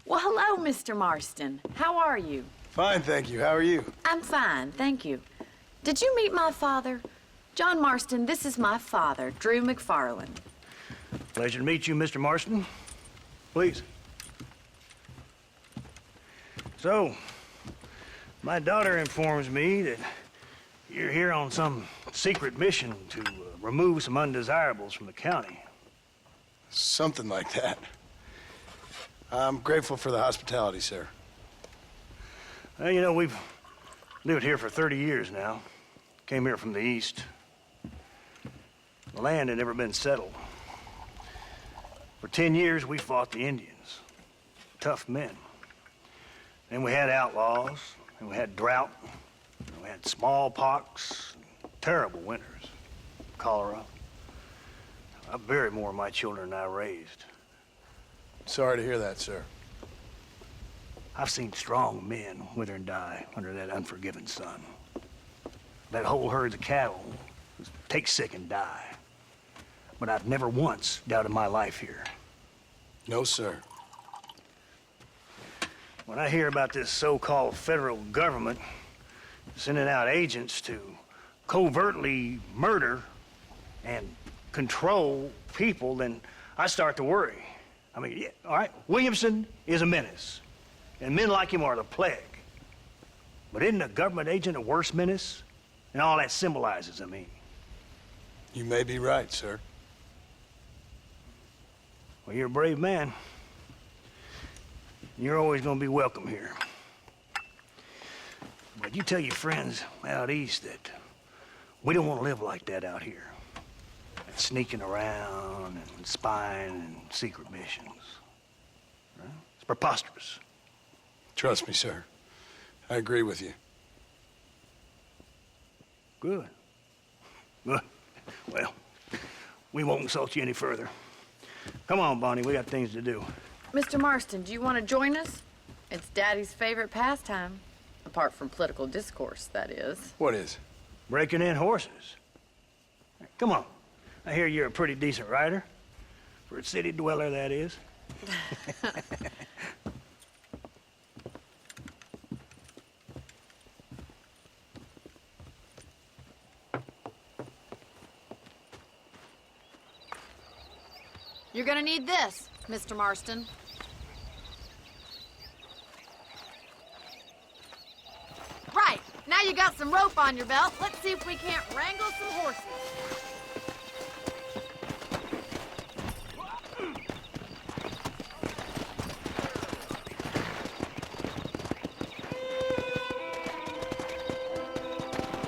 Well, hello, Mr. Marston. How are you? Fine, thank you. How are you? I'm fine, thank you. Did you meet my father? John Marston, this is my father, Drew MacFarlane. Pleasure to meet you, Mr. Marston. Please. So, my daughter informs me that you're here on some secret mission to remove some undesirables from the county. Something like that. I'm grateful for the hospitality, sir. Well, you know, we've lived here for 30 years now. Came here from the east. The land had never been settled. For 10 years, we fought the Indians. Tough men. Then we had outlaws, and we had drought, and we had smallpox, terrible winters, cholera. I buried more of my children than I raised. Sorry to hear that, sir. I've seen strong men wither and die under that unforgiving sun. That whole herds of cattle take sick and die. But I've never once doubted my life here. No, sir. When I hear about this so-called federal government sending out agents to covertly murder and control people, then I start to worry. I mean, yeah, all right, Williamson is a menace, and men like him are the plague. But isn't a government agent a worse menace? And all that symbolizes, I mean. You may be right, sir. Well, you're a brave man. You're always gonna be welcome here. But you tell your friends out east that we don't want to live like that out here. Sneaking around and spying and secret missions. Right? It's preposterous. Trust me, sir. I agree with you. Good. Good. Well, we won't insult you any further. Come on, Bonnie, we got things to do. Mr. Marston, do you want to join us? It's Daddy's favorite pastime. Apart from political discourse, that is. What is? Breaking in horses. Come on. I hear you're a pretty decent rider. For a city dweller, that is. You're gonna need this, Mr. Marston. Right, now you got some rope on your belt. Let's see if we can't wrangle some horses.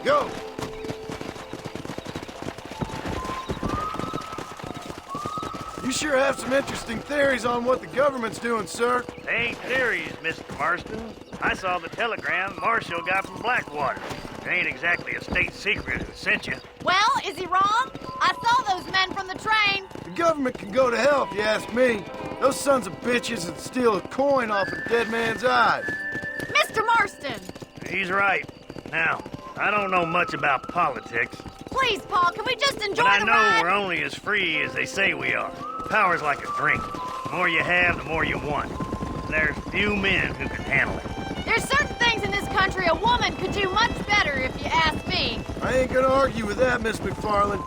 Go! You sure have some interesting theories on what the government's doing, sir. They ain't theories, Mr. Marston. I saw the telegram Marshall got from Blackwater. It ain't exactly a state secret who sent you. Well, is he wrong? I saw those men from the train. The government can go to hell if you ask me. Those sons of bitches would steal a coin off a dead man's eye. Mr. Marston! He's right. Now, I don't know much about politics, Please, Paul, can we just enjoy but I the know ride? we're only as free as they say we are. Power's like a drink. The more you have, the more you want. And there's few men who can handle it. There's certain things in this country a woman could do much better, if you ask me. I ain't gonna argue with that, Miss MacFarlane.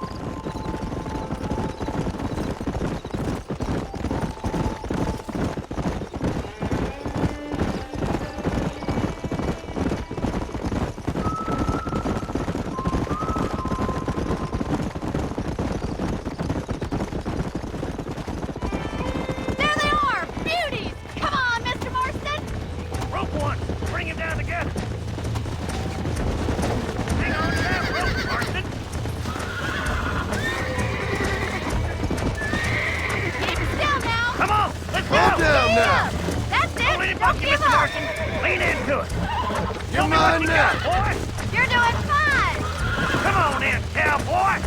There they are! Beauties! Come on, Mr. Marston! Rope one! Bring him down together! Hang on to that rope, Marston! Keep still now! Come on! Let's go! Calm down now! That's Don't let it! it Don't buck you, give Mr. up! Marston! Lean into it! You're Show me what mine you now! got, boy! You're doing fine! Come on in, cowboy!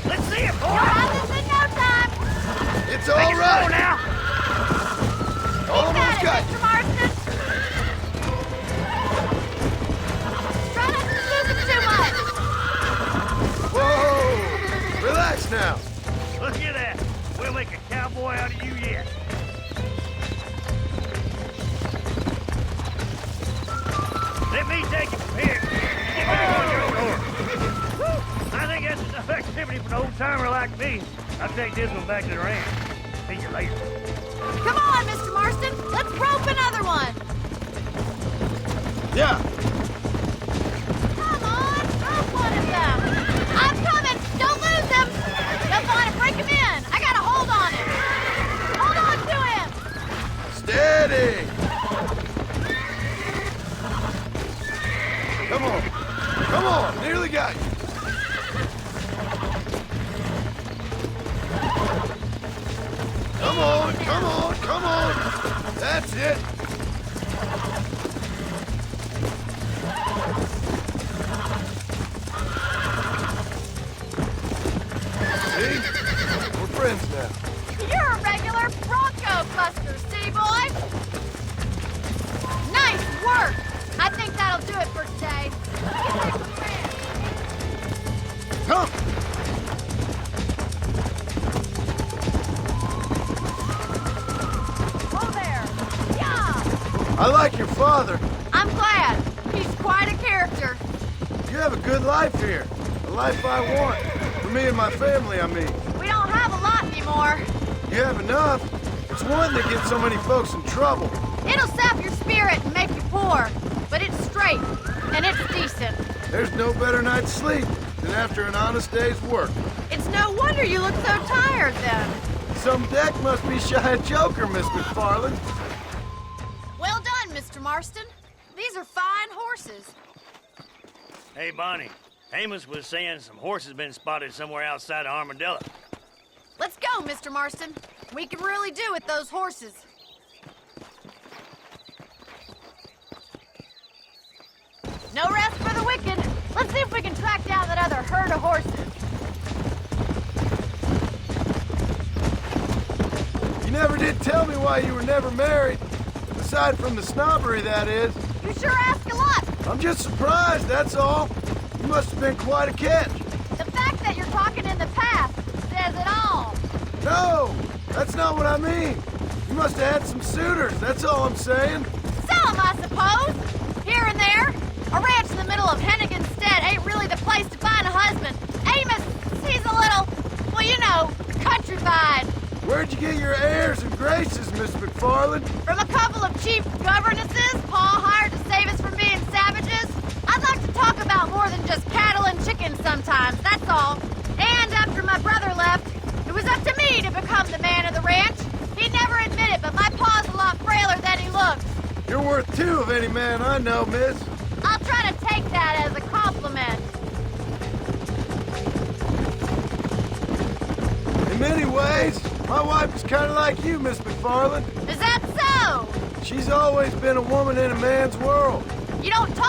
Let's see it, boy! You'll have this in no time! It's Make all it slow right! now! Keep Almost at it, got Mr. Marston! Try not to spook him too much! Whoa! Relax now. Look at that! We'll make a cowboy out of you yet. like me, I'll take this one back to the ranch. See you later. Come on, Mr. Marston. Let's rope another one. Yeah. Come on, rope one of them. I'm coming. Don't lose him. Jump on and break him in. I got a hold on him. Hold on to him. Steady. Come on. Come on. Nearly got you. Come on. Come on. Come on. That's it. See? We're friends now. You're a regular Bronco buster, city boy. Nice work. I think that'll do it for today. Get back to France. Come. Oh, there. Yeah. I like your father. I'm glad. He's quite a character. You have a good life here. A life I want. For me and my family, I mean. We don't have a lot anymore. You have enough. It's one that gets so many folks in trouble. It'll sap your spirit and make you poor, but it's straight and it's decent. There's no better night's sleep than after an honest day's work. It's no wonder you look so tired then. Some deck must be shy of Joker, Miss MacFarlane. Well done, Mr. Marston. These are fine horses. Hey, Bonnie. Amos was saying some horses been spotted somewhere outside of Armadillo. Let's go, Mr. Marston. We can really do with those horses. No rest for the wicked. Let's see if we can track down that other herd of horses. You never did tell me why you were never married. Aside from the snobbery, that is. You sure ask a lot. I'm just surprised, that's all. You must have been quite a catch. The fact that you're talking in the past says it all. No, that's not what I mean. You must have had some suitors, that's all I'm saying. Some, I suppose. Here and there. A ranch in the middle of Hennigan's Stead ain't really the place to find a husband. Amos, he's a little, well, you know, countrified. Where'd you get your airs and graces, Miss MacFarlane? From a couple of cheap governesses Pa hired to save us from being savages. I'd like to talk about more than just cattle and chickens sometimes, that's all. And after my brother left, it was up to me to become the man of the ranch. He'd never admit it, but my pa's a lot frailer than he looks. You're worth two of any man I know, miss. I'll try to take that as a compliment. In many ways, my wife is kind of like you, Miss MacFarlane. Is that so? She's always been a woman in a man's world. You don't talk